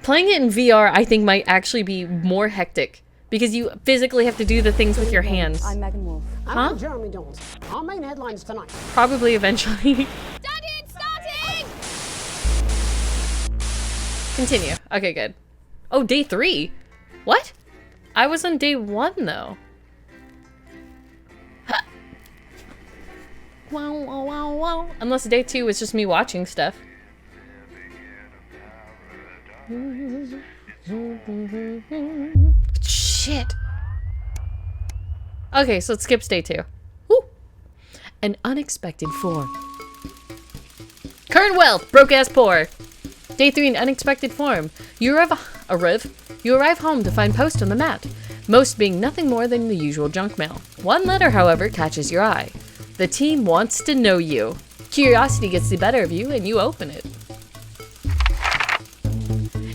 Playing it in VR, I think, might actually be more hectic. Because you physically have to do the things with your hands. I'm Megan Wolf. I'm Jeremy Jones. Our main headlines tonight. Probably eventually. Starting! Continue. Okay, good. Oh, day 3? What? I was on day 1, though. Ha. Wow, wow, wow, wow. Unless day 2 was just me watching stuff. Shit. Okay, so it skips day 2. Woo. An unexpected form. Current wealth, broke ass poor. Day 3, an unexpected form. You arrive home to find post on the mat. Most being nothing more than the usual junk mail. One letter, however, catches your eye. The team wants to know you. Curiosity gets the better of you, and you open it.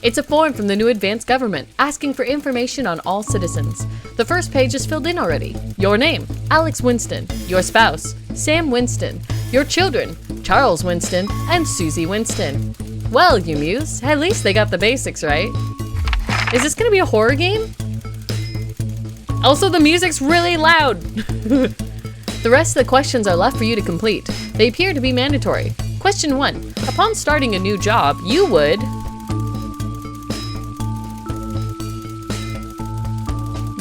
It's a form from the new advanced government, asking for information on all citizens. The first page is filled in already. Your name, Alex Winston. Your spouse, Sam Winston. Your children, Charles Winston and Susie Winston. Well, you muse, at least they got the basics right. Is this gonna be a horror game? Also, the music's really loud. The rest of the questions are left for you to complete. They appear to be mandatory. Question 1. Upon starting a new job, you would...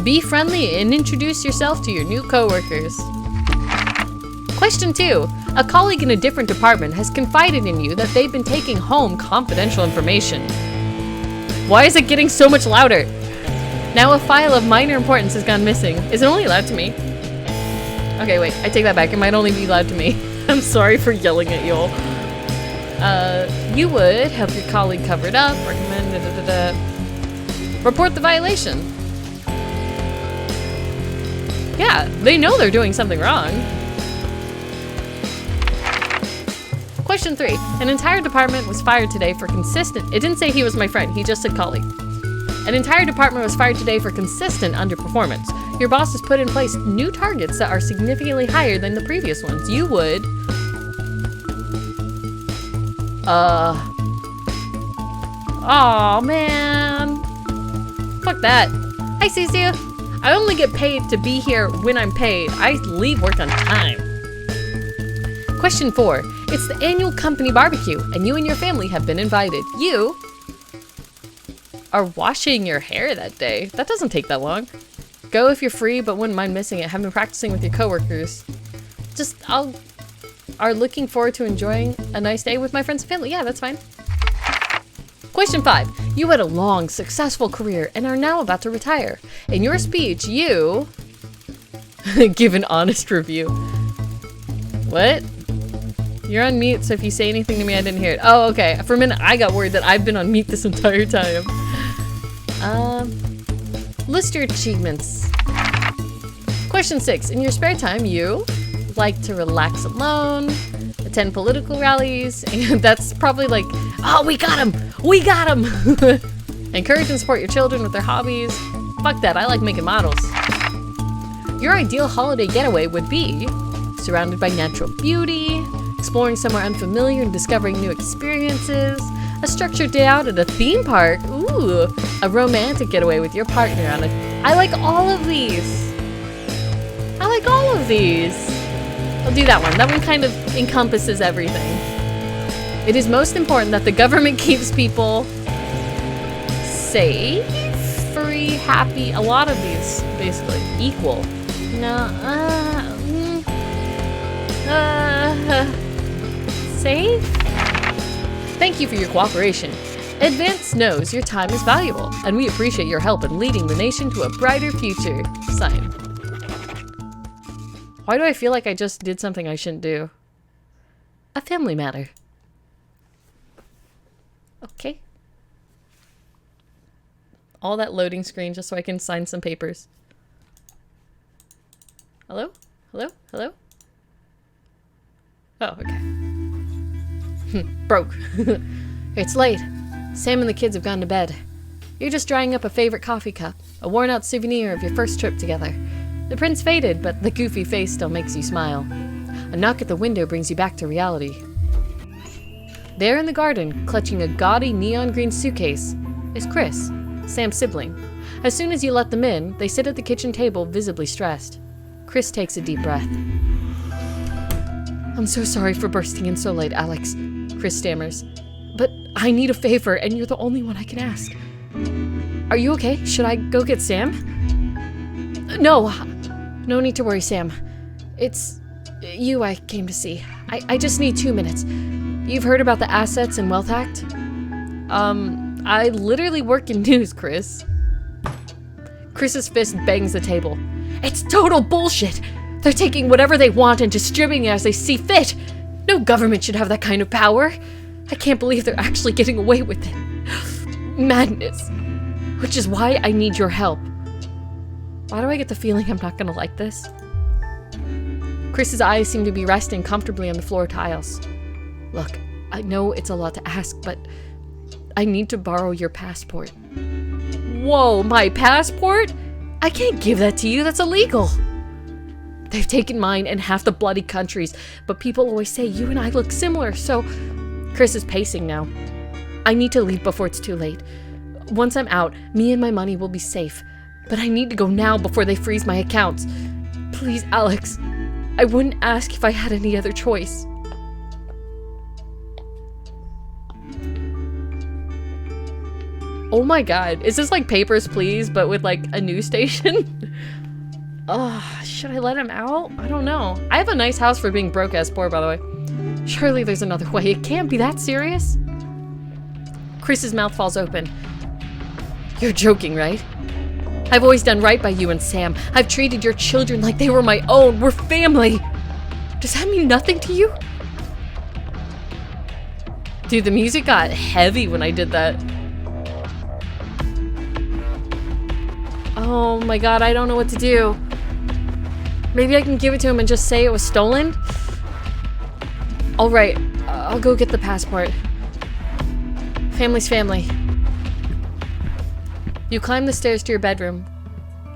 be friendly and introduce yourself to your new coworkers. Question 2. A colleague in a different department has confided in you that they've been taking home confidential information. Why is it getting so much louder? Now a file of minor importance has gone missing. Is it only loud to me? Okay, wait, I take that back. It might only be loud to me. I'm sorry for yelling at y'all. You would help your colleague cover it up, recommend report the violation. Yeah, they know they're doing something wrong. Question 3. An entire department was fired today for consistent... It didn't say he was my friend, he just said colleague. An entire department was fired today for consistent underperformance. Your boss has put in place new targets that are significantly higher than the previous ones. You would... Aw, man. Fuck that. Hi, Cece. I only get paid to be here when I'm paid. I leave work on time. Question 4. It's the annual company barbecue, and you and your family have been invited. You are washing your hair that day. That doesn't take that long. Go if you're free, but wouldn't mind missing it. Have been practicing with your coworkers. Are looking forward to enjoying a nice day with my friends and family. Yeah, that's fine. Question 5. You had a long, successful career and are now about to retire. In your speech, you give an honest review. What? You're on mute, so if you say anything to me, I didn't hear it. Oh, okay. For a minute, I got worried that I've been on mute this entire time. List your achievements. Question 6. In your spare time, you like to relax alone, attend political rallies, and that's probably like, oh, we got him! We got him! Encourage and support your children with their hobbies. Fuck that, I like making models. Your ideal holiday getaway would be surrounded by natural beauty, exploring somewhere unfamiliar and discovering new experiences, a structured day out at a theme park, ooh, a romantic getaway with your partner on a... I like all of these. I like all of these. I'll do that one. That one kind of encompasses everything. It is most important that the government keeps people safe, free, happy. A lot of these, basically, equal. No, safe? Thank you for your cooperation. Advance knows your time is valuable, and we appreciate your help in leading the nation to a brighter future. Signed. Why do I feel like I just did something I shouldn't do? A family matter. Okay. All that loading screen just so I can sign some papers. Hello? Hello? Hello? Oh, okay. Broke. It's late. Sam and the kids have gone to bed. You're just drying up a favorite coffee cup, a worn-out souvenir of your first trip together. The print's faded, but the goofy face still makes you smile. A knock at the window brings you back to reality. There in the garden, clutching a gaudy neon green suitcase, is Chris, Sam's sibling. As soon as you let them in, they sit at the kitchen table, visibly stressed. Chris takes a deep breath. I'm so sorry for bursting in so late, Alex, Chris stammers. But I need a favor, and you're the only one I can ask. Are you okay? Should I go get Sam? No need to worry, Sam. It's you I came to see. I just need 2 minutes. You've heard about the Assets and Wealth Act? I literally work in news, Chris. Chris's fist bangs the table. It's total bullshit! They're taking whatever they want and distributing it as they see fit! No government should have that kind of power! I can't believe they're actually getting away with it. Madness. Which is why I need your help. Why do I get the feeling I'm not gonna like this? Chris's eyes seem to be resting comfortably on the floor tiles. Look, I know it's a lot to ask, but I need to borrow your passport. Whoa, my passport? I can't give that to you, that's illegal. They've taken mine and half the bloody countries, but people always say you and I look similar, so... Chris is pacing now. I need to leave before it's too late. Once I'm out, me and my money will be safe, but I need to go now before they freeze my accounts. Please, Alex, I wouldn't ask if I had any other choice. Oh my god, is this like Papers, Please, but with like a news station? Should I let him out? I don't know. I have a nice house for being broke as poor, by the way. Surely there's another way. It can't be that serious. Chris's mouth falls open. You're joking, right? I've always done right by you and Sam. I've treated your children like they were my own. We're family. Does that mean nothing to you? Dude, the music got heavy when I did that. Oh my god, I don't know what to do. Maybe I can give it to him and just say it was stolen? Alright, I'll go get the passport. Family's family. You climb the stairs to your bedroom.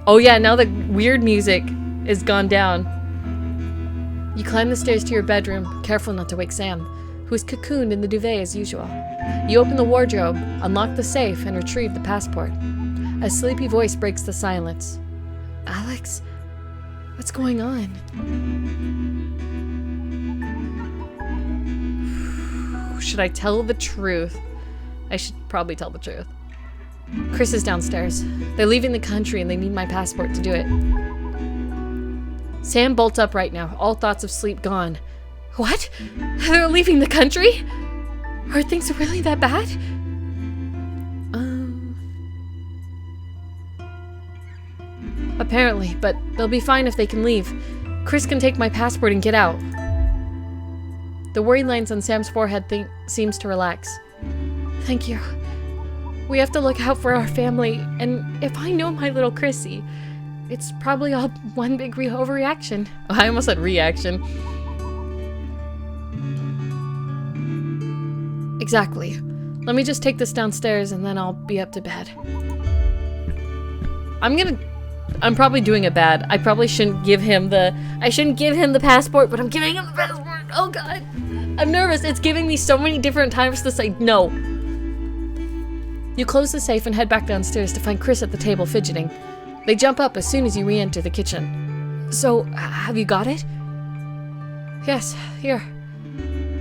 Oh yeah, now the weird music is gone down. You climb the stairs to your bedroom, careful not to wake Sam, who is cocooned in the duvet as usual. You open the wardrobe, unlock the safe, and retrieve the passport. A sleepy voice breaks the silence. Alex? What's going on? Should I tell the truth? I should probably tell the truth. Chris is downstairs. They're leaving the country and they need my passport to do it. Sam bolts up right now, all thoughts of sleep gone. What? They're leaving the country? Are things really that bad? Apparently, but they'll be fine if they can leave. Chris can take my passport and get out. The worry lines on Sam's forehead seems to relax. Thank you. We have to look out for our family, and if I know my little Chrissy, it's probably all one big overreaction. Oh, I almost said reaction. Exactly. Let me just take this downstairs and then I'll be up to bed. I'm probably doing it bad. I probably shouldn't give him the passport, but I'm giving him the passport. Oh god. I'm nervous. It's giving me so many different times to say no. You close the safe and head back downstairs to find Chris at the table fidgeting. They jump up as soon as you re-enter the kitchen. So, have you got it? Yes, here.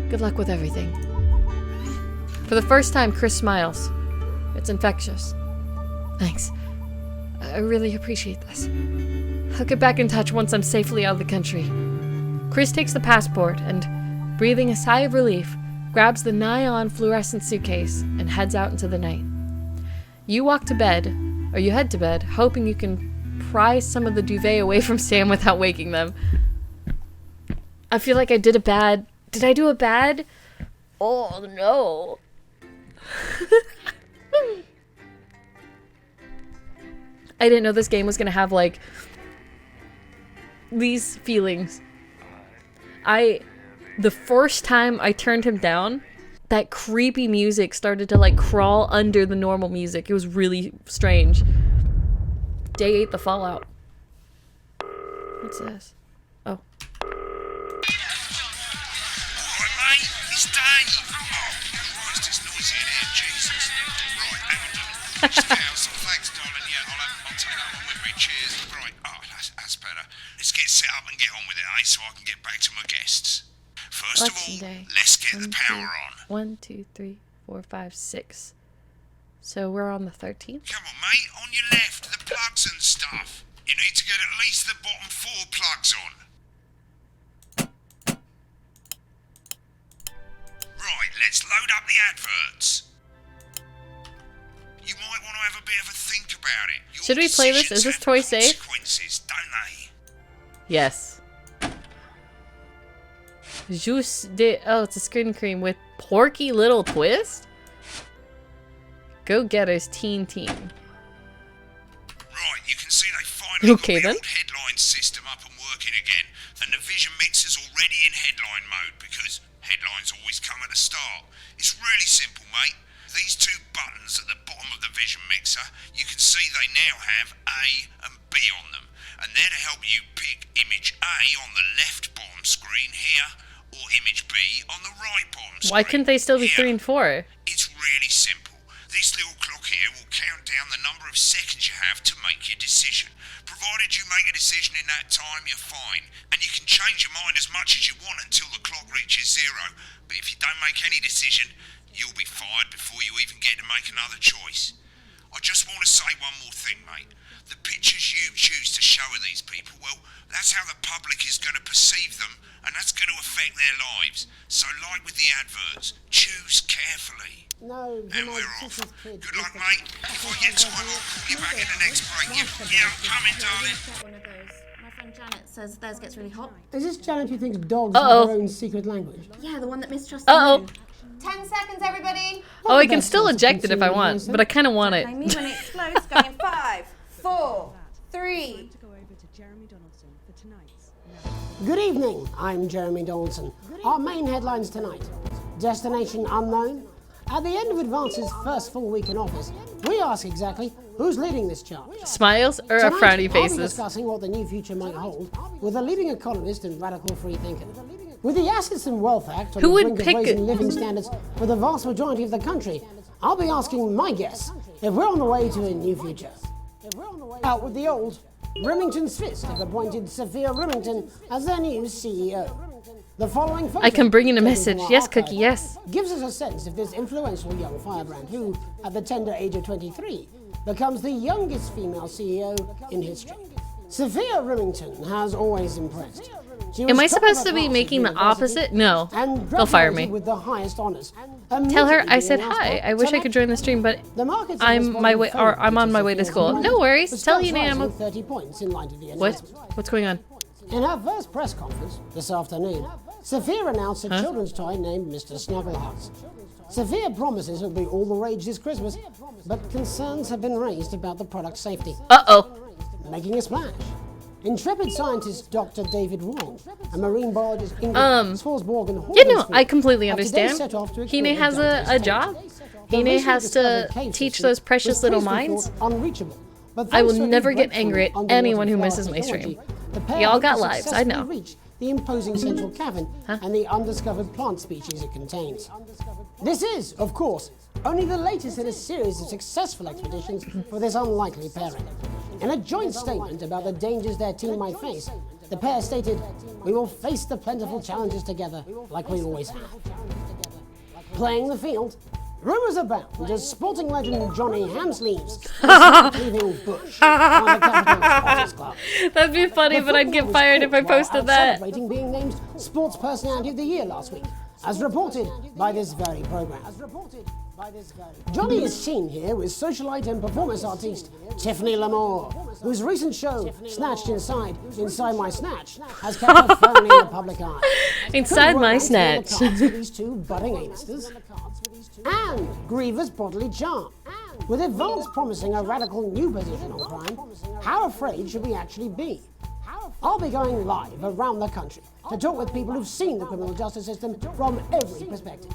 Good luck with everything. For the first time, Chris smiles. It's infectious. Thanks. I really appreciate this. I'll get back in touch once I'm safely out of the country. Chris takes the passport and, breathing a sigh of relief, grabs the nigh-on fluorescent suitcase and heads out into the night. You walk to bed, or you head to bed, hoping you can pry some of the duvet away from Sam without waking them. I feel like I did a bad... Did I do a bad? Oh no. I didn't know this game was gonna have, like, these feelings. The first time I turned him down, that creepy music started to, like, crawl under the normal music. It was really strange. Day 8, the Fallout. What's this? Oh. Alright, mate, it's day. Oh, Christ, it's noisy in here, Jesus. Right, hang on a minute. Thanks, darling. Yeah, I'll take that one with me. Cheers. Right. Oh, that's better. Let's get set up and get on with it, eh? So I can get back to my guests. First of Election all, day. let's get the power on. 1, 2, 3, 4, 5, 6. So we're on the 13th. Come on, mate. On your left, the plugs and stuff. You need to get at least the bottom 4 plugs on. Right, let's load up the adverts. You might want to have a bit of a think about it. Your Should we play this? Is decisions this have toy safe? consequences, don't they? Yes. Juice de... Oh, it's a screen cream with Porky Little Twist? Go-Getters Teen Team. Right, you can see they finally Okay, got then. the old headline system up and working again, and the Vision Mixer's already in headline mode because headlines always come at the start. It's really simple, mate. These 2 buttons at the bottom of the Vision Mixer, you can see they now have A and B on them, and they're to help you pick image A on the left bottom screen here, or image B on the right bottom screen. Why couldn't they still be here. 3 and 4? It's really simple. This little clock here will count down the number of seconds you have to make your decision. Provided you make a decision in that time, you're fine. And you can change your mind as much as you want until the clock reaches 0. But if you don't make any decision, you'll be fired before you even get to make another choice. I just want to say one more thing, mate. The pictures you choose to show of these people, well, that's how the public is going to perceive them, and that's going to affect their lives. So like with the adverts, choose carefully. No, And we're off. Good luck, mate. If I get time, I'll call you back in the next break. Yeah, I'm coming, darling. One of those. My friend Janet says theirs gets really hot. Is this Janet who thinks dogs Uh-oh. have their own secret language? Yeah, the one that mistrusts Uh-oh. the moon. 10 seconds, everybody. Oh, I can that's still not eject it if I something want, serious, but I kind of want it. I mean when it explodes, going in 5, 4, 3. To go over to Jeremy Donaldson for tonight's. Good evening, I'm Jeremy Donaldson. Our main headlines tonight. Destination unknown. At the end of Advance's first full week in office, we ask exactly who's leading this charge. Smiles or Tonight, frowny I'll be faces? discussing what the new future might hold with a leading economist and radical free thinker. With the Assets and Wealth Act on Who the would brink of pick raising it? living standards for the vast majority of the country, I'll be asking my guests if we're on the way to a new future. Out with the old, Remington's Fist have appointed Sophia Remington as their new CEO. The following photo, I can bring in a taken message. from our Yes, archive, Cookie, yes. gives us a sense of this influential young firebrand who, at the tender age of 23, becomes the youngest female CEO in history. Sophia Remington has always impressed. She Am was I top supposed of to her be class making at the university opposite? No. and They'll fire graduated me. with the highest honors. Tell her I Immediately said announced hi. by I wish I could join the stream, but the markets I'm are my way, or responding I'm on to my way to Sophia's school. appointment, No worries. with Tell stocks Ina I'm rising 30 points in light of the what? announcement. What's going on? In her first press conference this afternoon, Sophia announced a children's toy named Mr. Snugglehearts. Sophia promises it will be all the rage this Christmas, but concerns have been raised about the product's safety. Uh-oh. Making a splash. Intrepid scientist Dr. David Wong and marine biologist Ingrid Swarsborg and Yeah, no, Hornsfield I completely have today understand. set off to Hine explore has the a Dante's job. Cave. The Hine recently has to discovered cave teach system those precious was little previously minds. thought unreachable, but I thanks will to a never new get breakthrough angry at underwater anyone who fire misses my technology, stream. the pair Y'all have got lives, I know. successfully reached the imposing central cavern and the undiscovered plant species it contains. This is, of course, only the latest in a series of successful expeditions for this unlikely pairing. In a joint statement about the dangers their team might face, the pair stated, "We will face the plentiful challenges together like we always have." Playing the field, rumours abound as sporting legend Johnny Hamsleeves is leaving Bush on the Capital Sports Club. That'd be funny, but I'd get fired if I posted that. Celebrating being named Sports Personality of the Year last week, as reported by this very program. Johnny is seen here with socialite and performance artiste Tiffany Lamore, whose recent show, Snatched Inside My Snatch, has kept her firmly in the public eye. Inside my Romance on the snatch. cards for these two budding A-listers. And Grievous Bodily Charm. With Advance promising a radical new position on crime, how afraid should we actually be? I'll be going live around the country to talk with people who've seen the criminal justice system from every perspective.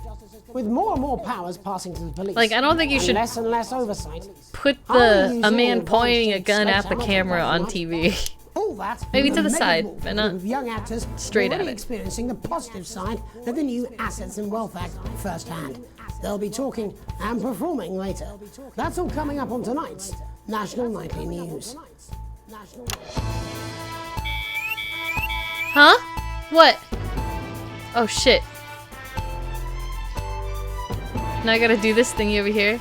With more and more powers passing to the police, Like, I don't think you and should less and less oversight. Put I'll be a using man advanced pointing a gun at the sledgehammer camera on technology. TV. All that Maybe with to a the mega side, ball but not of young actors straight at already it. experiencing the positive side of the new Assets and Wealth Act firsthand. They'll be talking and performing later. That's all coming up on tonight's National Nightly News. Huh? What? Oh shit. Now I gotta do this thingy over here.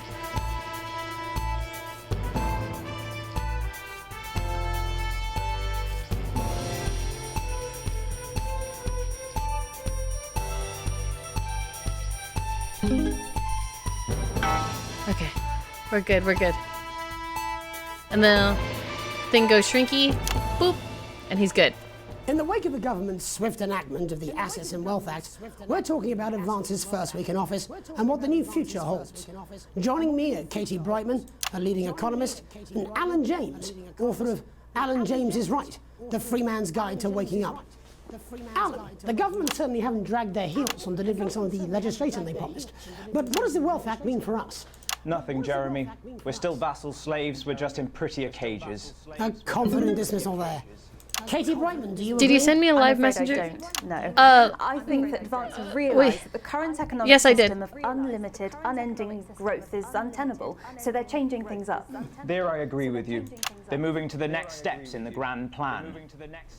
Okay, we're good, we're good. And then thing goes shrinky, boop, and he's good. In the wake of the government's swift enactment of the Assets and Wealth Act, we're talking about Advance's first week in office and what the new future holds. Joining me are Katie Brightman, a leading economist, and Alan James, author of Alan James is Right, The Free Man's Guide to Waking Up. Alan, the government certainly haven't dragged their heels on delivering some of the legislation they promised. But what does the Wealth Act mean for us? Nothing, Jeremy. We're still vassal slaves, we're just in prettier cages. A confident dismissal there. Katie Brightman, do you Did agree? you send me a live I'm afraid messenger? I don't, no. Uh, I think that Advance have wait. realised that the current economic Yes, I did. system of unlimited, unending growth is untenable, so they're changing things up. There I agree with you. They're moving to the next steps in the grand plan.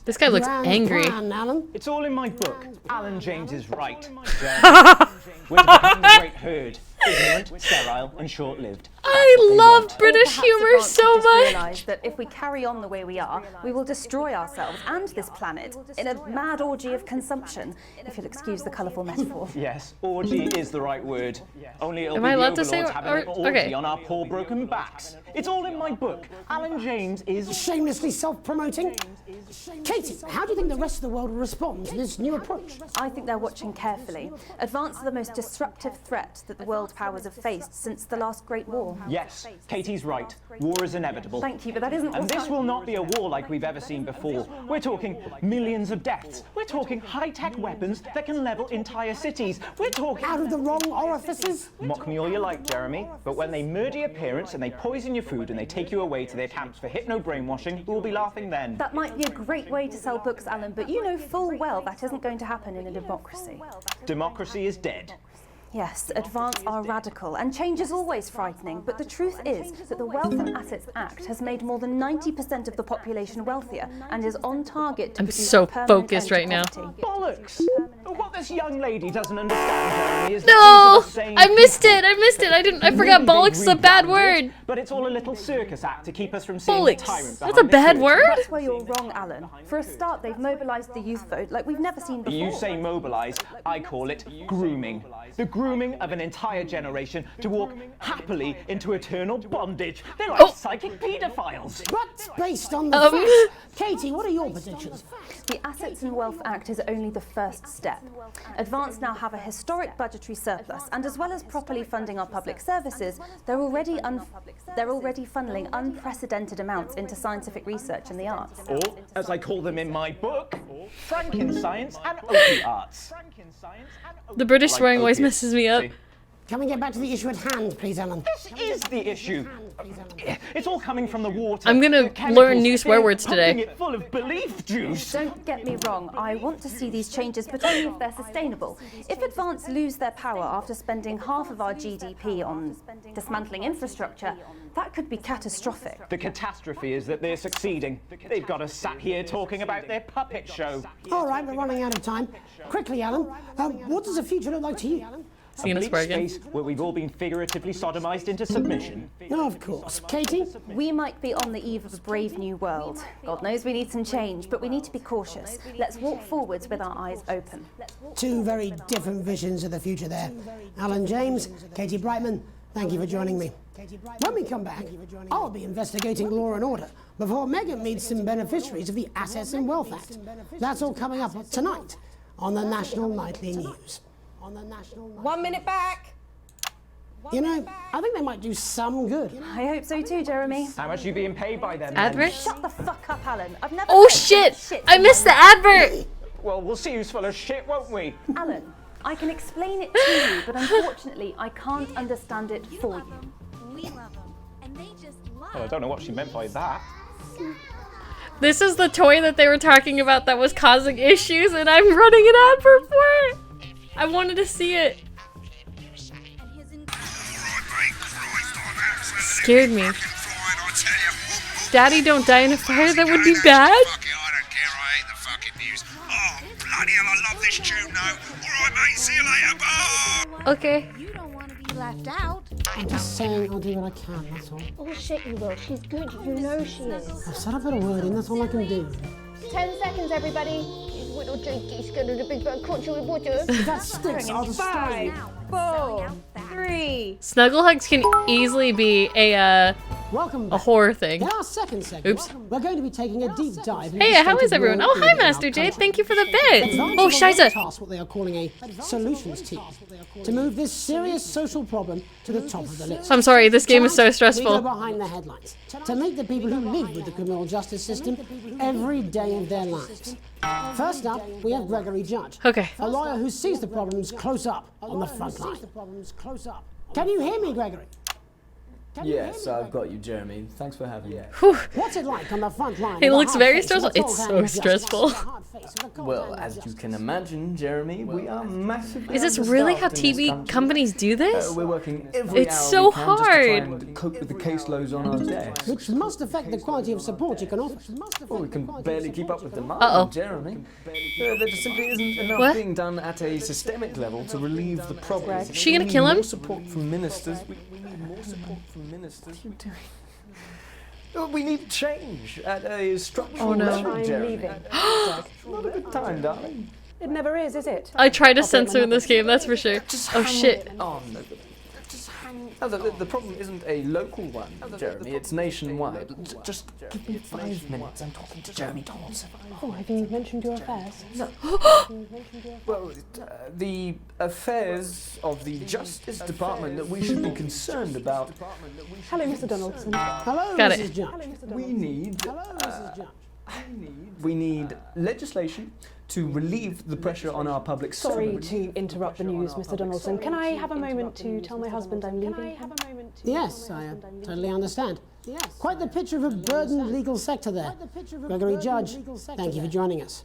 This guy looks Grand angry. plan, Alan. It's all in my book. Alan James is right. Jeremy. We're to become the great herd. Ignorant, sterile, and short-lived. I love British Perhaps humor Advance so have just much. realised that if we carry on the way we are, we will destroy ourselves and this planet in a mad orgy of consumption, if you'll excuse the colourful metaphor. Yes, orgy is the right word. Only it'll Am be I the allowed to say overlords having an or- orgy okay. on our poor broken backs. It's all in my book. Alan James is... Shamelessly self-promoting. Katie, how do you think the rest of the world will respond to this new approach? I think they're watching carefully. Advance are the most disruptive threat that the world powers have faced since the last Great War. Yes, Katie's right. War is inevitable. Thank you, but that isn't And what this I- will not be a war like we've ever seen before. We're talking millions of deaths. We're talking high-tech weapons that can level entire cities. We're talking... Out of the wrong orifices? Mock me all you like, Jeremy, but when they murder your parents and they poison your food and they take you away to their camps for hypno-brainwashing, we'll be laughing then. That might be a great way to sell books, Alan, but you know full well that isn't going to happen in a democracy. Democracy is dead. Yes, Advance are radical, and change is always frightening, but the truth is that the Wealth and Assets Act has made more than 90% of the population wealthier and is on target to I'm produce so a permanent focused end to right now. poverty. Bollocks! What this young lady doesn't understand, Jeremy, is No, that these are the same I missed people. it. I missed it. I forgot. Maybe Bollocks they is a bad rebranded, word. But it's all a little circus act to keep us from seeing the Bollocks. tyrant That's behind a the bad curtain. word. That's where you're wrong, Alan. For a start, they've mobilised the youth vote like we've never seen before. You say mobilise, I call it grooming. The grooming of an entire generation to walk happily into eternal bondage. They're like Oh. psychic paedophiles. But based on the Um. facts, Katie, what are your predictions? The Assets and Wealth Act is only the first step. Advance now have a historic budgetary surplus, and as well as properly funding our public services, they're already funneling unprecedented amounts into scientific research and the arts. Or, as I call them in my book, Frankenscience and opiates. The British Like swearing always opiates, messes me up. see? Can we get back to the issue at hand, please, Alan? This is the issue. It's all coming from the water. I'm gonna The chemicals, learn new swear they're words today. pumping it full of belief juice. Don't get me wrong, I want to see these changes, but only if they're sustainable. If Advance lose their power after spending half of our GDP on dismantling infrastructure, that could be catastrophic. The catastrophe is that they're succeeding. They've got us sat here talking about their puppet show. All right, we're running out of time. Quickly, Alan, what does the future look like to you? Seeing A us bleak swear again. space where we've all been figuratively sodomized into submission. No, of course. Katie? We might be on the eve of a brave new world. God knows we need some change, but we need to be cautious. Let's walk forwards with our eyes open. Two very different visions of the future there. Alan James, Katie Brightman, thank you for joining me. When we come back, I'll be investigating Law and Order before Megan meets some beneficiaries of the Assets and Wealth Act. That's all coming up tonight on the National Nightly News. 1 minute back. You know, I think they might do some good. I hope so too, Jeremy. How much are you being paid by them? then? Adverts? Shut the fuck up, Alan. I've never Oh said shit! I in missed my the advert. Well, we'll see who's full of shit, won't we? Alan, I can explain it to you, but unfortunately, I can't understand it for you. We love them, and they just love. Well, I don't know what she meant by that. This is the toy that they were talking about that was causing issues, and I'm running an advert for it. I wanted to see it. And his scared me. Flying, I tell you. Daddy, don't die in a fire. That would be bad. Fuck it, I don't care. I hate the fucking news. Oh, bloody hell, I love this tune, though. All right, mate. See you later. Bye. Okay. You don't want to be left out. I'm just saying I'll do what I can, that's all. Oh shit, you will. She's good. You know she is. I've said a bit of word in, that's all I can do. 10 seconds, everybody. She's little Jakey. Scared of the big bird. Caught you with water. If that sticks, I'll destroy you. 4, 3. Snuggle hugs can easily be a Welcome back. horror thing. In our second segment, Oops. we're going to be taking a deep dive into Hey, the how state is of everyone? war Oh, hi, in our Master Jade. country. Thank you for the bit. Advantage Oh, of a Shiza. task, what they are calling a solutions team, to move this serious social problem to the top of the list. I'm sorry, this game is so Tonight, we go stressful. behind the headlines to meet the people who live with the criminal justice system every day of their lives. First up, we have Gregory Judge, Okay. a lawyer who sees the problems close up on the front line. Can you hear me, Gregory? Yes, I've got you, Jeremy. Thanks for having me. What's it like on the front line? It with a looks hard very face stressful. and a It's cold so hand of justice? stressful. The hard face and a cold Well, hand of as you justice. can imagine, Jeremy, we are massively Is this really how understaffed in this TV country. companies do this? We're working every It's hour so we can just to try hard. and cope with the caseloads on our desks. Which must affect the quality of support you can offer. Well, we can barely keep up with demand, Uh-oh. Jeremy. There just simply isn't enough What? being done at a systemic level to relieve the problem. Is she gonna We kill need him? more support from ministers. We need more support from ministers. What are you doing? We need change at a structural Oh, no. level, Jeremy. leaving. Not a good time, darling. It never is it? I try to censor in this game, that's for sure. Just Oh hang shit. on. Just hang. No, the problem isn't a local one, Jeremy. It's nationwide. Just give me 5 minutes. I'm talking to Jeremy Donaldson. Oh, have you mentioned your affairs? Well, the affairs of the Justice Department that we should be concerned about. Hello, Mr. Donaldson. Hello, Got Mrs. it. Judge. We need. Hello, Mrs. Judge. We need legislation to relieve the pressure on our public Sorry servants. to interrupt the news, Mr. Donaldson. Can I have a moment to tell my husband I'm leaving? Yes, I totally understand. Quite the picture of a burdened legal sector there. Gregory Judge, thank you for joining us.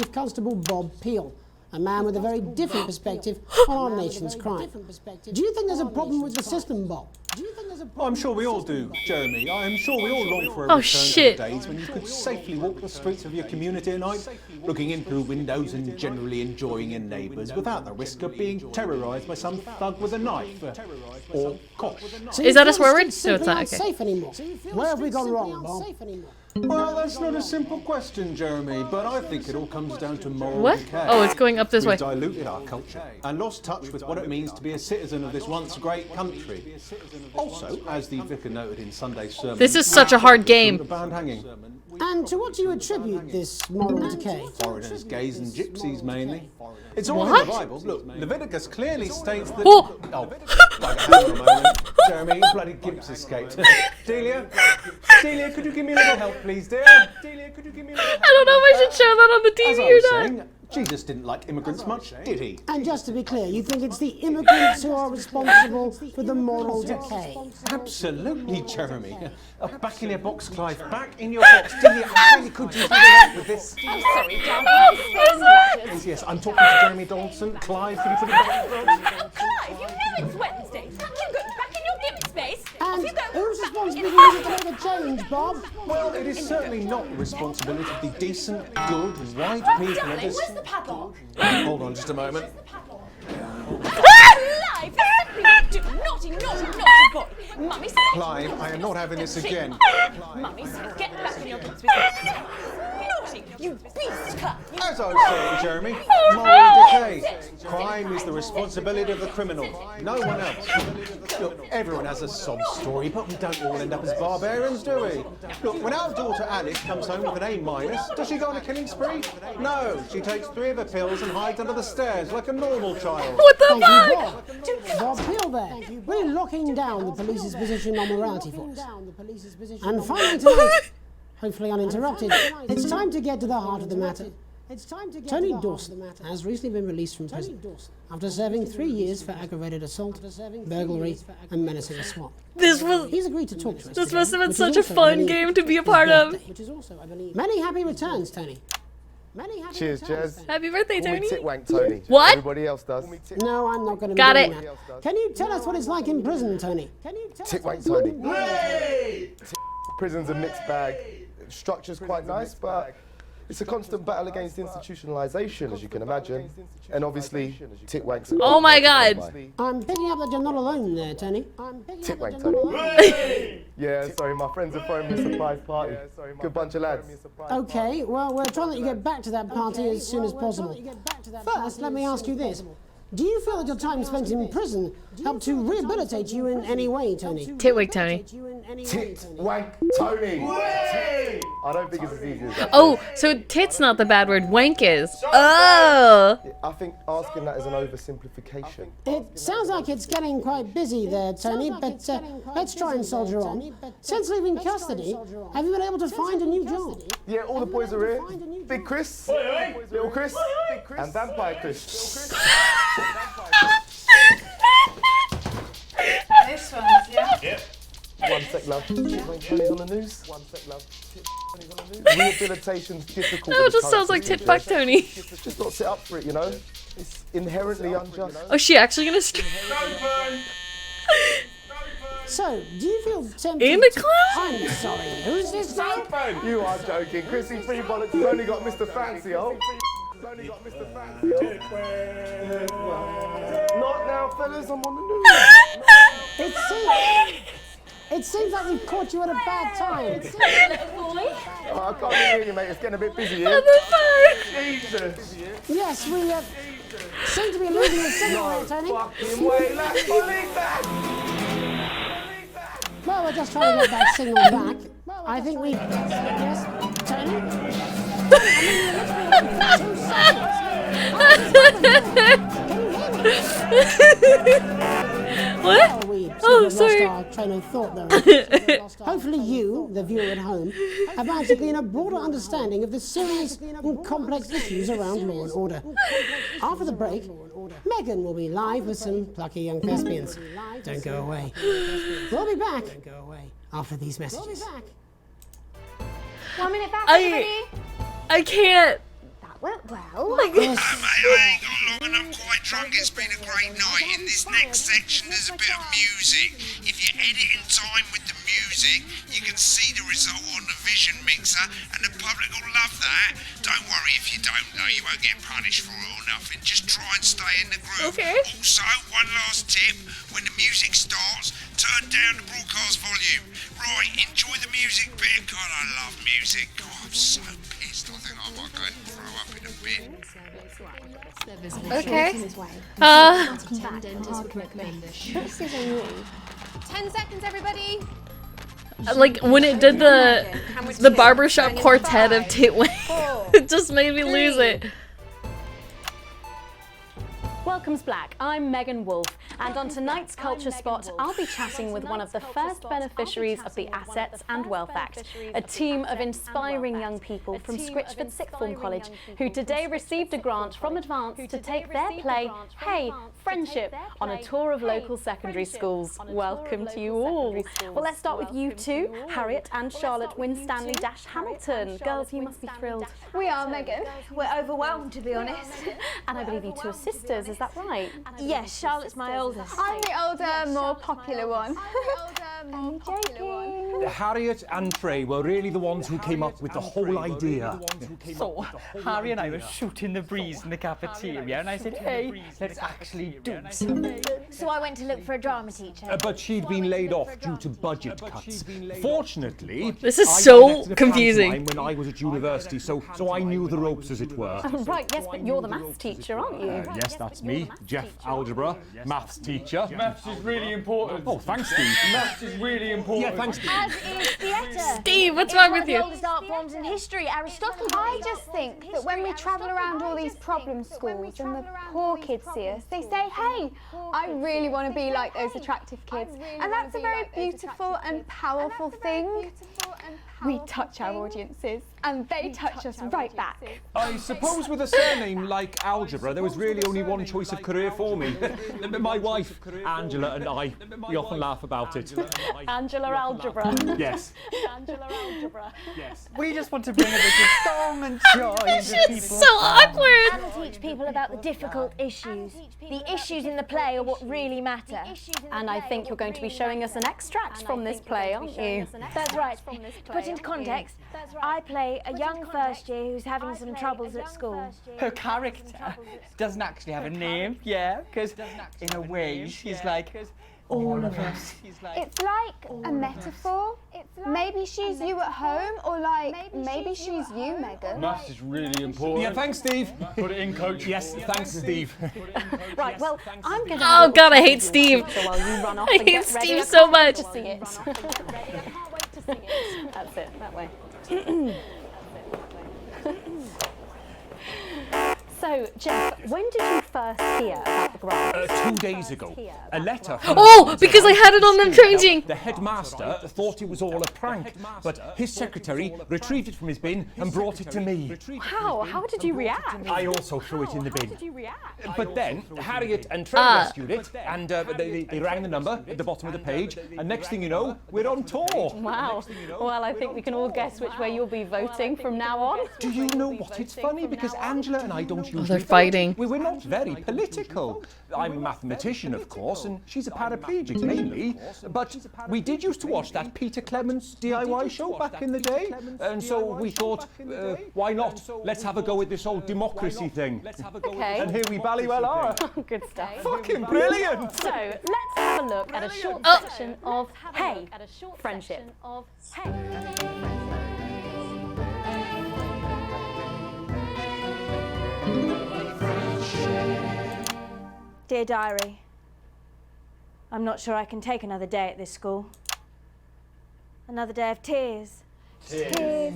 Chief Constable Bob Peel, a man with a very different perspective on our nation's crime. Do you think there's a problem with the system, Bob? I'm sure we all do, Jeremy. I am sure we all long for a Oh, return shit. to the days when you could safely walk the streets of your community at night, looking in through windows and generally enjoying your neighbours without the risk of being terrorised by some thug with a knife or cosh. So Is you that a feel swear word? streets No, it's simply not, aren't okay. safe anymore. Where have we gone wrong, Bob? Well, that's not a simple question, Jeremy, but I think it all comes down to moral What? decay. Oh, it's going up this way. We've diluted our culture and lost touch with what it means to be a citizen of this once great country. Also, as the vicar noted in Sunday's sermon, This is such a hard game. the band hanging. And to what do you attribute this moral decay? Foreigners, gays and gypsies mainly. It's all in What? the Bible. Look, Leviticus clearly states that... Oh. Right, hang on a moment. Jeremy, you bloody Gibbs escaped. Delia, could you give me a little help, please, dear? Delia, could you give me a little help? I don't know if I should show that on the As I TV was or not. saying, Jesus didn't like immigrants much, did he? And just to be clear, you think it's the immigrants who are responsible for the moral decay? Absolutely, Jeremy. Back in your box, Clive. Back in your box. Delia, I really could use a little help with this. I'm sorry, Dad. Yes, I'm talking to Jeremy Donaldson. Clive, could you put it back? Clive, you know it's Wednesday. You go back in your given space. And whose responsibility is it to make a change, Bob? Well, it is certainly not the responsibility of the decent, good, white people of this... Where's the padlock? Hold on just a moment. Clive, you naughty boy. Mummy said Clive, I am not having this again. Mummy said get back in your given space. Naughty, you beast, Clive. As I was saying, Jeremy, moral decay. Crime is the responsibility of the criminal, no one else. Look, everyone has a sob story, but we don't all end up as barbarians, do we? Look, when our daughter Alice comes home with an A-, does she go on a killing spree? No, she takes 3 of her pills and hides under the stairs like a normal child. What the Thank fuck? you, Bob. Bob Peel there. We're locking down the police's position on morality for us. And finally tonight, hopefully uninterrupted, it's time to get to the heart of the matter. Tony Dawson has recently been released from prison after serving 3 years for aggravated assault, burglary, and menacing a swamp. This was. He's agreed to talk to us. This today, must have been which is such a also, I fun believe, game to be a his part of. birthday. Many happy returns, Tony. Many happy Cheers, returns, Jez. Happy birthday, Call me Tony. Titwank Tony. What? Everybody else does. No, I'm not going to be Got doing it. that. Can you tell us what it's like in prison, Tony? Can you tell Titwank us Tony. Hey! Prison's a mixed bag. Structure's quite nice, but it's a constant battle against institutionalization, as you can imagine. And obviously, Titwank's a Oh my God. I'm picking up that you're not alone there, Tony. Titwank Tony. Yeah, sorry, my friends are throwing me a surprise party. Good bunch of lads. Okay, well, we're trying to let you get back to that party as soon as possible. First, let me ask you this. Do you feel that your time spent in prison helped to rehabilitate you in any way, Tony? Titwank Tony. Titwank Tony. I don't think it's as easy as that. Oh, so tit's not the bad word, wank is. Oh. I think asking that is an oversimplification. It sounds like it's getting quite busy there, Tony, but let's try and soldier on. Since leaving custody, have you been able to find a new job? Yeah, all the boys are here. Big Chris, Little Chris, and Vampire Chris. This one's, yeah? Yep. 1 sec, love. Tony's on the news. 1 sec, love. Tony's on the news. Rehabilitation's difficult. No, it just sounds like Titback Tony. Just not set up for it, you know? It's inherently unjust. Oh, is she actually gonna So, do you feel tempted In the to- clown? I'm sorry, who's this guy? You are joking. Chrissy Free Bollocks has only got Mr. Fancy, oh. Not now, fellas, I'm on the news. It seems like we've caught you at a bad time. Oh, I can't hear you, mate. It's getting a bit busy here. Jesus. Yes, we seem to be losing the signal there, Tony. Fucking way, lads. Believe that. Well, we're just trying to get that signal back. I think we... Yes, Tony? What? Oh, sorry. Our train of thought there. Hopefully you, the viewer at home, have managed to gain a broader understanding of the serious and complex issues around law and order. After the break, Megan will be live with some plucky young thespians. Don't go away. We'll be back after these messages. 1 minute back, everybody. I can't. That went well. Like, Mate, I ain't got long and I'm quite drunk. It's been a great night. In this next section, there's a bit of music. If you edit in time with the music, you can see the result on the Vision Mixer, and the public will love that. Don't worry if you don't know, you won't get punished for it or nothing. Just try and stay in the groove. Okay. Also, one last tip: when the music starts, turn down the broadcast volume. Right, enjoy the music bit. God, I love music. God, I'm so pissed. I think I might go and throw up in a bit. okay. 10 seconds, everybody. Like when it did the barbershop quartet of Titwank, it just made me lose it. Welcome's Black. I'm Megan Wolf, and on tonight's Culture Spot, I'll be chatting with one of the first beneficiaries of the Assets and Wealth Act, a team of inspiring young people from Scritchford Sixth Form College who today received a grant from Advance to take their play, Hey, Friendship, on a tour of local secondary schools. Welcome to you all. Well, let's start with you two, Harriet and Charlotte Winstanley-Hamilton. Girls, you must be thrilled. We are, Megan. We're overwhelmed, to be honest. And I believe you two are sisters, is that right? Yes, Charlotte's my oldest. I'm the older, more popular one. Harriet and Trey were really the ones who came up with the whole idea. So, Harry and I were shooting the breeze in the cafeteria, and I said, hey, let's actually do something. So I went to look for a drama teacher. But she'd been laid off due to budget cuts. Fortunately, This is I so directed a confusing. pantomime when I was at university, so I knew the ropes, as it were. Right, yes, but you're the maths teacher, aren't you? Yes, that's me, Jeff Algebra, maths teacher. Maths is really important. Oh, thanks, Steve. Maths is really important. Yeah, thanks, Steve. As is theatre. Steve, what's wrong with One you? of the oldest art forms in history, Aristotle. I just think that when we travel around all these problem schools and the poor kids see us, they say, hey, I really want to be like those attractive kids. And that's a very beautiful and powerful thing. We touch our audiences and they touch us right back. I suppose with a surname like Algebra, there was really only one choice of career for me. My wife, Angela, and I, we often laugh about it. Angela Algebra. Yes. Angela Algebra. Yes. We just want to bring a bit of song and joy This into shit's people's so awkward. And teach people about the difficult issues. The issues in the play are what really matter. And I think you're going to be showing us an extract from this play, aren't you? That's right. To put into context, I play a young first year who's having some troubles at school. Her character doesn't actually have a name, yeah, because in a way she's like all of us. It's like a metaphor. Maybe she's you at home, or like maybe she's you, Megan. Maths is really important. Yeah, thanks, Steve. Put it in, coach. Yes, thanks, Steve. Right, well, I'm going to... Oh God, I hate Steve. So while you run off I and hate get ready, Steve so much. to sing it. I can't wait to sing it. That's it, that way. So, Jeff, when did you first hear about the grant? 2 days ago. A letter from Oh, because I had it on them changing. The headmaster thought it was all a prank, but his secretary retrieved it from his bin and brought it to me. Wow, how did you react? I also threw it in the bin. How did you react? But then Harriet and Trey rescued it, and they rang the number at the bottom of the page, and next thing you know, we're on tour. Wow. Well, I think we can all guess which way you'll be voting from now on. Do you know what? It's funny because Angela and I don't usually they're fighting. We're not very political. I'm a mathematician, of course, and she's a paraplegic mainly. But we did used to watch that Peter Clements DIY show back in the day, and so we thought, why not? Let's have a go at this old democracy thing. Okay. And here we ballywell are. Good stuff. Fucking brilliant! So, let's have a look at a short section of Hey, Friendship. Dear Diary, I'm not sure I can take another day at this school. Another day of tears. Tears.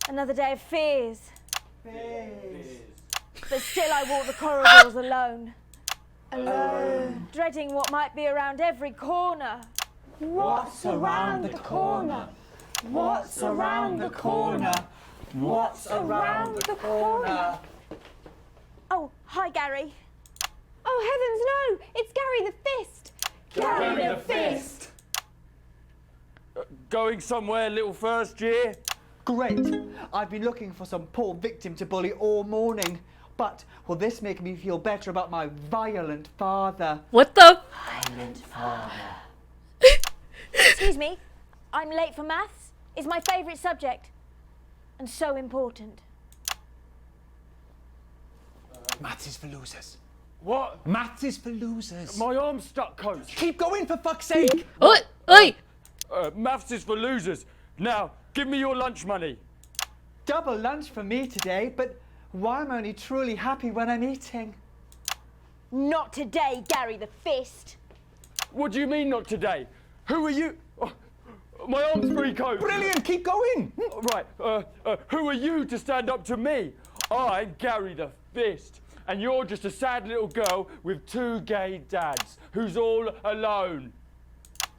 Another day of fears. But still I walk the corridors alone. Alone. Dreading what might be around every corner. What's around the corner? What's around the corner? What's around the corner? Oh, hi Gary. Oh heavens no! It's Gary the Fist! Gary the Fist! Going somewhere, little first year? Great. I've been looking for some poor victim to bully all morning. But will this make me feel better about my violent father? What the? Violent father. Excuse me, I'm late for maths. It's my favourite subject. And so important. Maths is for losers. What? Maths is for losers. My arm's stuck, coach. Keep going, for fuck's sake! Oi! Maths is for losers. Now, give me your lunch money. Double lunch for me today, but why am I only truly happy when I'm eating? Not today, Gary the Fist. What do you mean not today? Who are you? Oh, my arm's free, coach. Brilliant, keep going. Right, who are you to stand up to me? I'm Gary the Fist. And you're just a sad little girl with 2 gay dads who's all alone.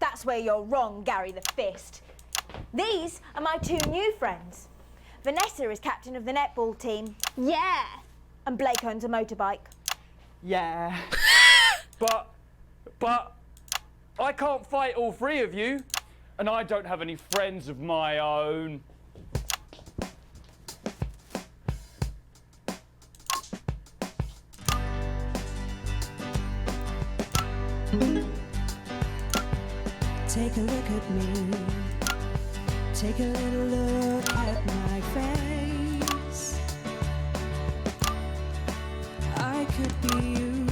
That's where you're wrong, Gary the Fist. These are my 2 new friends. Vanessa is captain of the netball team. Yeah! And Blake owns a motorbike. Yeah. But I can't fight all 3 of you, and I don't have any friends of my own. Take a look at me. Take a little look at my face. I could be you.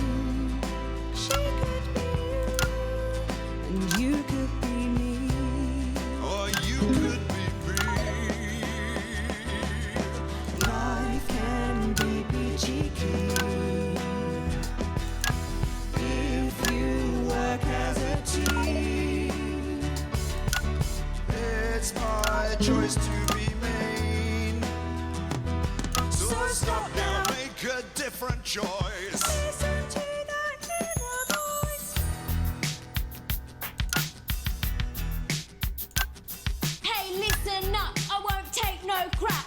She could be you. And you could be me. Or you could be me. Life can be peachy keen if you work as a team. It's my choice to remain. So stop now, make a different choice. Listen to that inner voice. Hey, listen up, I won't take no crap.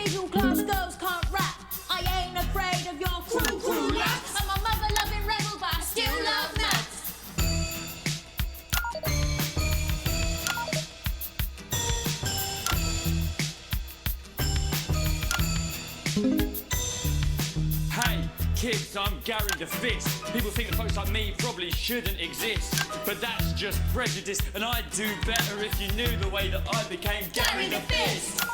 middle class girls can't rap. I ain't afraid of your crew laps. I'm a mother loving rebel, but I still love maths. Hey, kids, I'm Gary the Fist. People think that folks like me probably shouldn't exist, but that's just prejudice, and I'd do better if you knew the way that I became Gary the Fist.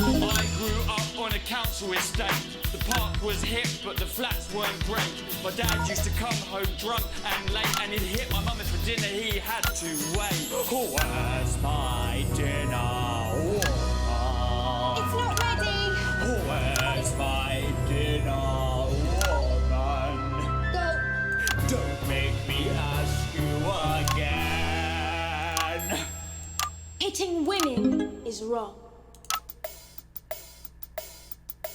I grew up on a council estate. The park was hip, but the flats weren't great. My dad used to come home drunk and late, and he'd hit my mum for dinner, he had to wait. Where's my dinner? It's not ready. Where's my dinner, woman? Go. Don't make me ask you again. Hitting women is wrong.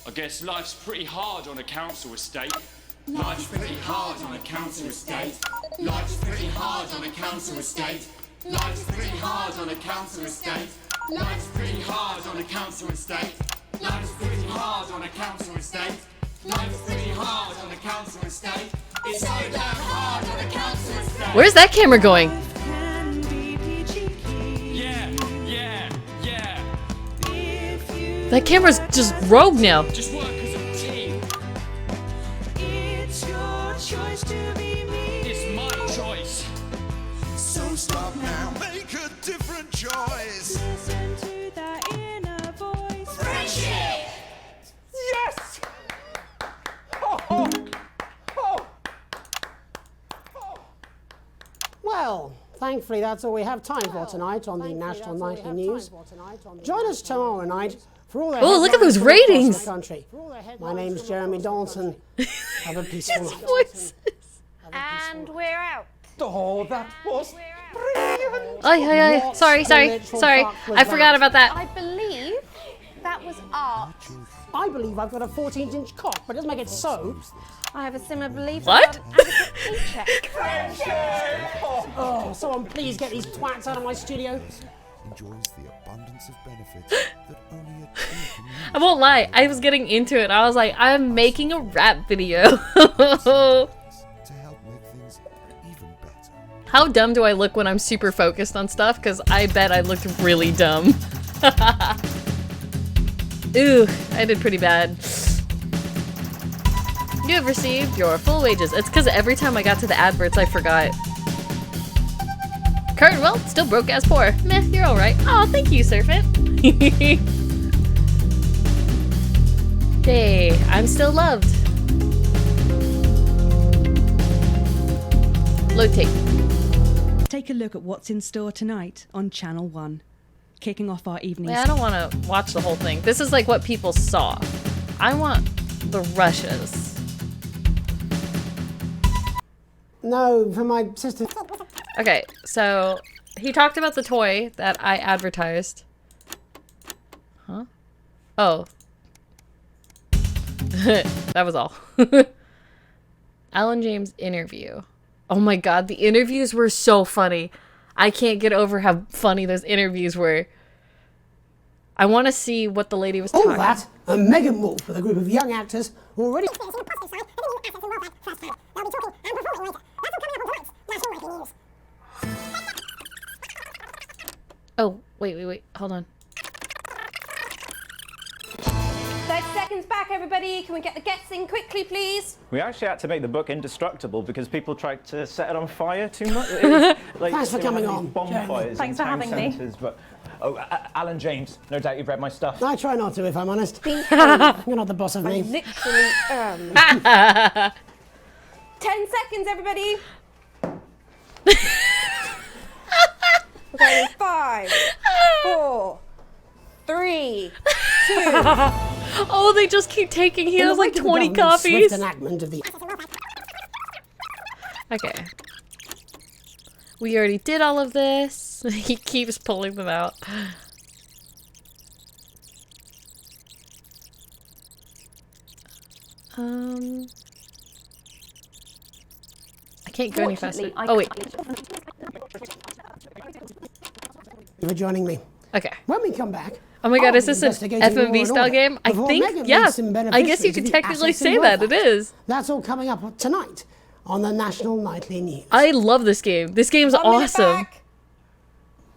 I guess life's pretty hard on a council estate. Life's pretty hard on a council estate. Life's pretty hard on a council estate. Life's pretty hard on a council estate. Life's pretty hard on a council estate. Life's pretty hard on a council estate. Life's pretty hard on a council estate. It's so damn hard on a council estate. Where's that camera going? Yeah. That camera's just rogue now. Just work as a team. It's your choice to be me. It's my choice. So stop now, make a different choice. Listen to that inner voice. Friendship! Yes! Oh. Well, thankfully that's all we have time for tonight on the National Nightly News. Join us tomorrow night for all the Oh, look at those headlines from across ratings. the country. My name's Jeremy Donaldson. Have a peaceful night. Voices. And we're out. Oh, that was Ay. Sorry. I forgot about that. I believe that was art. I believe I've got a 14-inch cock, but it doesn't make it so. I have a similar belief. What? Oh, someone please get these twats out of my studio. Enjoys the abundance of benefits that only a true community. I won't lie. I was getting into it. I was like, I'm making a rap video. To help make things even better. How dumb do I look when I'm super focused on stuff? Because I bet I looked really dumb. Ooh, I did pretty bad. You have received your full wages. It's because every time I got to the adverts, I forgot. Current wealth, still broke as poor. Meh, you're alright. Oh, thank you, Surfit. Hey, I'm still loved. Load tape. Take a look at what's in store tonight on Channel 1. Kicking off our evening. Wait, I don't want to watch the whole thing. This is like what people saw. I want the rushes. No, for my sister. Okay, so he talked about the toy that I advertised. Huh? Oh. That was all. Alan James interview. Oh my god, the interviews were so funny. I can't get over how funny those interviews were. I want to see what the lady was talking All that, and Megan Wolf with a group of young actors who already. Oh, wait. Hold on. 30 seconds back, everybody. Can we get the guests in quickly, please? We actually had to make the book indestructible because people tried to set it on fire too much. It was, like, Thanks for they coming had on, these bonfires Thanks in for town having me. centres, but Alan James, no doubt you've read my stuff. I try not to, if I'm honest. You're not the boss of me. Literally, 10 seconds, everybody. Okay, 5, 4, 3, 2. Oh, they just keep taking. He In the has like wake of 20 the government's copies. swift enactment of the. Okay. We already did all of this. He keeps pulling them out. I can't go any faster. Fortunately, I Oh wait. you for joining me. Okay. When we come back... Oh my god, I'll is be this an investigating Law FMV and style Order game? I before think, Megan yeah. meets some I guess you beneficiaries could of the technically assets say in that, it welfare. is. That's all coming up tonight on the National Nightly News. I love this game. This game's awesome.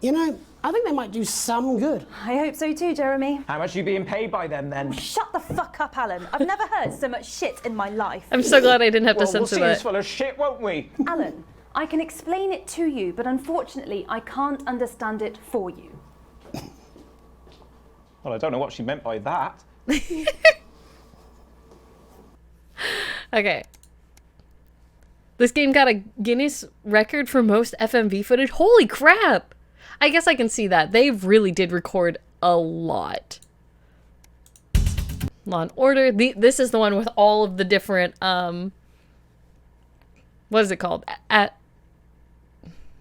You know, I think they might do some good. I hope so too, Jeremy. How much are you being paid by them then? Shut the fuck up, Alan. I've never heard so much shit in my life. I'm so glad I didn't have to Well, we'll censor see who's that. full of shit, won't we? Alan, I can explain it to you, but unfortunately, I can't understand it for you. Well, I don't know what she meant by that. Okay. This game got a Guinness record for most FMV footage. Holy crap! I guess I can see that. They really did record a lot. Law and Order. This is the one with all of the different, what is it called?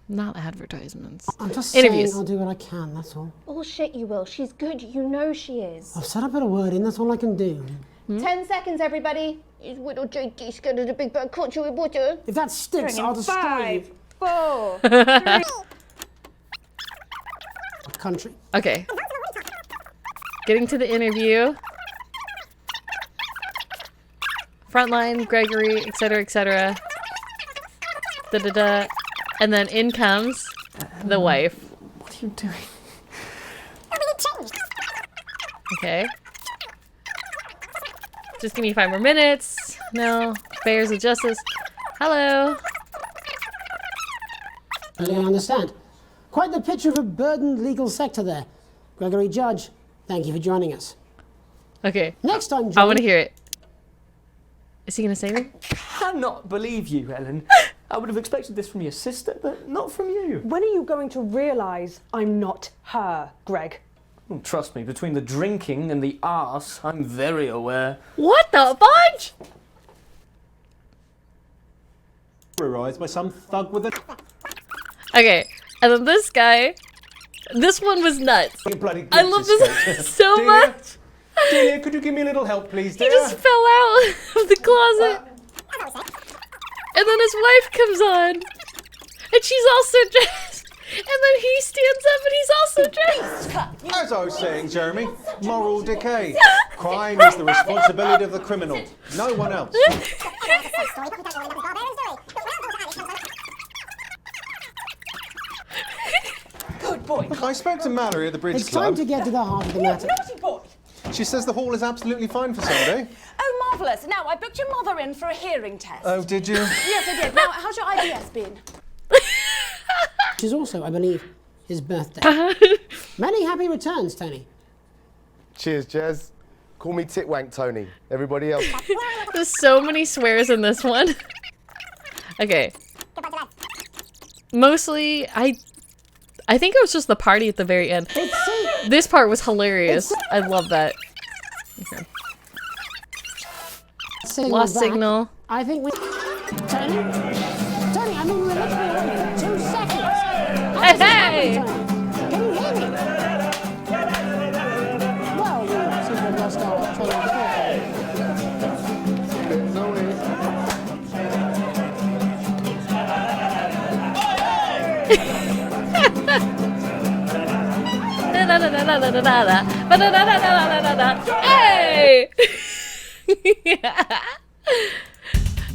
Not advertisements. I'm just Interviews. saying I'll do what I can, that's all. Bullshit, you will. She's good. You know she is. I've said a bit of word in, that's all I can do. 10 seconds, everybody. Is little JD scared of the big bad culture with butter? If that sticks, I'll destroy you. 5, 4, 3. Country. Okay. Getting to the interview. Frontline, Gregory, etc., etc. Da-da-da. And then in comes the wife. What are you doing? Okay. Just give me 5 more minutes. No. Affairs of Justice. Hello. I don't understand. Quite the picture of a burdened legal sector there. Gregory Judge, thank you for joining us. Okay. Next time, I John. want to hear it. Is he going to say anything? Cannot believe you, Ellen. I would have expected this from your sister, but not from you. When are you going to realise I'm not her, Greg? Well, trust me, between the drinking and the arse, I'm very aware. What the fudge? Terrorised by some thug with a... Okay. And then this guy. This one was nuts. Bloody I love this so Delia? much. Delia, could you give me a little help, please, He dear? just fell out of the closet. And then his wife comes on. And she's also dressed. And then he stands up and he's also dressed. As I was saying, Jeremy, moral decay. Crime is the responsibility of the criminal, no one else. Good boy. Look, I spoke to Mallory at the Bridge It's Club. time to get to the heart of the matter. Naughty boy. She says the hall is absolutely fine for Sunday. Oh, marvellous. Now, I booked your mother in for a hearing test. Oh, did you? Yes, I did. Now, how's your IBS been? Which is also, I believe, his birthday. Many happy returns, Tony. Cheers, Jez. Call me Titwank Tony. Everybody else. There's so many swears in this one. Okay. Mostly, I think it was just the party at the very end. This part was hilarious. I love that. Okay. Lost back. signal. I think we... Tony? Tony, I mean, we're literally away for 2 seconds. Hey, hey! Can you hear me? Well, we seem to have lost our train of Hey!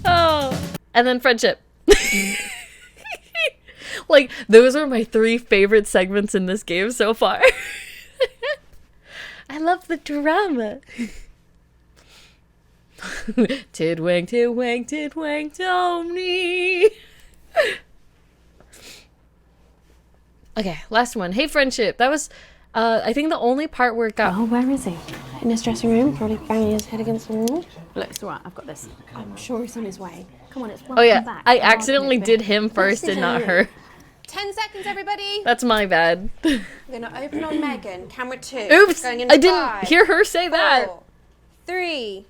Oh, and then friendship. Like, those are my 3 favorite segments in this game so far. I love the drama. Tidwang, tidwang, tidwang, Tony. Okay, last one. Hey, friendship. That was, I think the only part where it got... Oh, where is he? In his dressing room, probably banging his head against the wall. Look, it's all right. I've got this. I'm sure he's on his way. Come on, it's welcome Oh yeah, back. I accidentally did him first and not her. 10 seconds, everybody. That's my bad. We're going to open on Megan. Camera 2. Oops, Going in I didn't 5, hear her say that. 4, 3.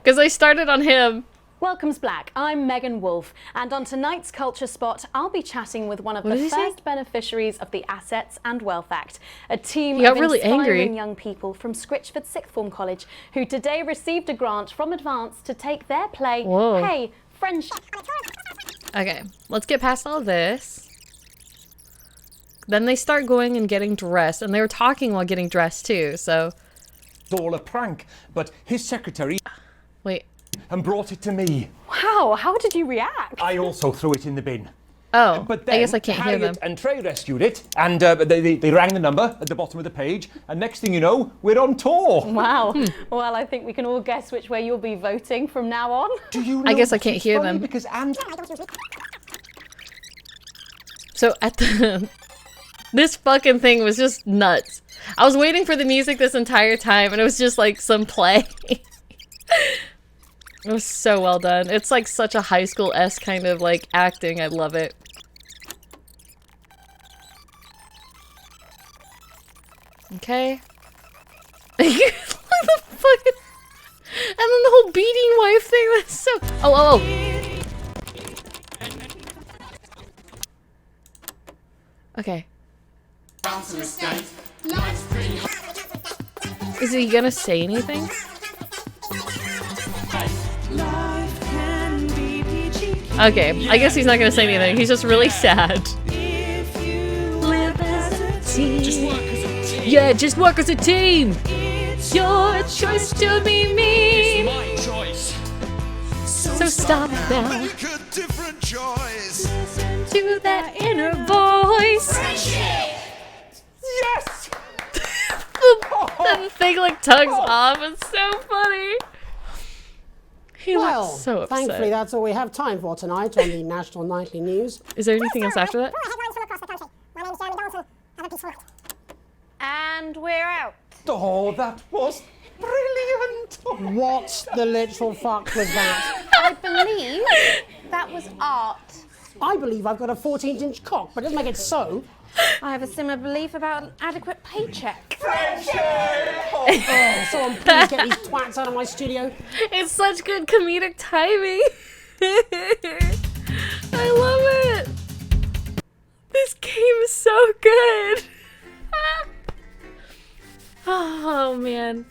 Because I started on him. Welcome's Black. I'm Megan Wolfe, and on tonight's Culture Spot, I'll be chatting with one of What the did he say? first beneficiaries of the Assets and Wealth Act, a team He got of really inspiring angry. young people from Scritchford Sixth Form College who today received a grant from Advance to take their play, Whoa. Hey, Friendship. Okay, let's get past all this. Then they start going and getting dressed, and they were talking while getting dressed too, so... All a prank, but his secretary... Wait. And brought it to me. Wow, how did you react? I also threw it in the bin. Oh, but then I guess I can't hear them. Harriet and Trey rescued it, and they rang the number at the bottom of the page, and next thing you know, we're on tour. Wow. Well, I think we can all guess which way you'll be voting from now on. Do you know I guess I can't hear them. Because So at the... This fucking thing was just nuts. I was waiting for the music this entire time, and it was just like some play. It was so well done. It's like such a high school-esque kind of like acting. I love it. Okay. What the fuck? And then the whole beating wife thing, that's so... Oh. Okay. Is he gonna say anything? Okay, I guess he's not gonna say anything. He's just really sad. Live as a team. Just work as a team. Yeah, just work as a team. It's your choice to be mean. It's my choice. So stop now. Make a different choice. Listen to that inner voice. Yes! The thing like tugs off. It's so funny. He Well, looks so upset. thankfully that's all we have time for tonight on the National Nightly News. Is there anything else after that? And we're out. Oh, that was brilliant! What the literal fuck was that? I believe that was art. I believe I've got a 14-inch cock, but it doesn't make it so. I have a similar belief about an adequate paycheck. Oh, someone please get these twats out of my studio. It's such good comedic timing. I love it. This game is so good. Oh man.